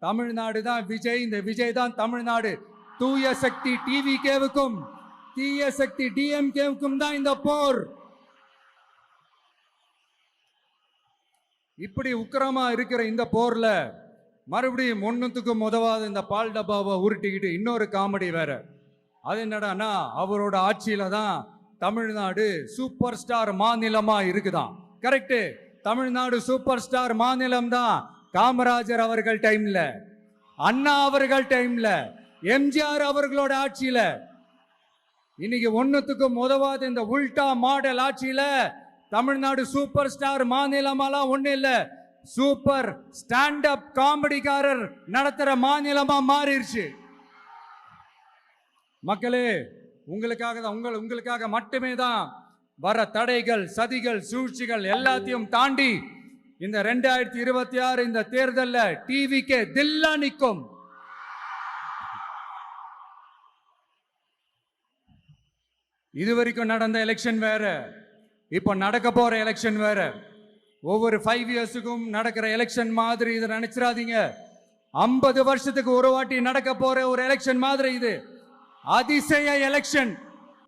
தமிழ்நாடு தான் விஜய், இந்த விஜய் தான் தமிழ்நாடு. தூய சக்தி டிவிகேவுக்கும் தீய சக்தி டிஎம்கேவுக்கும் தான் இந்த போர். இப்படி உக்கிரமா இருக்கிற இந்த போர்ல மறுபடியும் ஒன்னுத்துக்கும் உதவாத இந்த பால் டப்பாவை உருட்டிக்கிட்டு இன்னொரு காமெடி வேற. அது என்னடான்னா, அவரோட ஆட்சியில தான் தமிழ்நாடு சூப்பர் ஸ்டார் மாநிலமா இருக்குதான். கரெக்ட், தமிழ்நாடு சூப்பர் ஸ்டார் மாநிலம் தான். காமராஜர் அவர்கள் டைம்ல, அண்ணா அவர்கள் டைம்ல, எம்ஜிஆர் அவர்களோட ஆட்சியில. இன்னைக்கு ஒன்னுத்துக்கும் உதவாத இந்த உல்டா மாடல் ஆட்சியில தமிழ்நாடு சூப்பர் ஸ்டார் மாநிலமாலாம் ஒண்ணு இல்ல, சூப்பர் ஸ்டாண்ட் அப் காமெடிக்காரர் நடத்துற மாநிலமா மாறிடுச்சு. மக்களே, உங்களுக்காக தான், உங்களுக்காக மட்டுமே தான் வர தடைகள், சதிகள், சூழ்ச்சிகள் எல்லாத்தையும் தாண்டி இந்த 2026 இந்த தேர்தல்ல டிவிகே தில்லா நிற்கும். இதுவரைக்கும் நடந்த எலெக்ஷன் வேற, இப்ப நடக்க போற எலெக்ஷன் வேற. ஒவ்வொரு 5 இயர்ஸுக்கும் நடக்கிற எலெக்ஷன் மாதிரி இதை நினைச்சிடாதீங்க. 50 வருஷத்துக்கு ஒரு வாட்டி நடக்க போற ஒரு எலெக்ஷன் மாதிரி இது. அதிசய எலெக்ஷன்.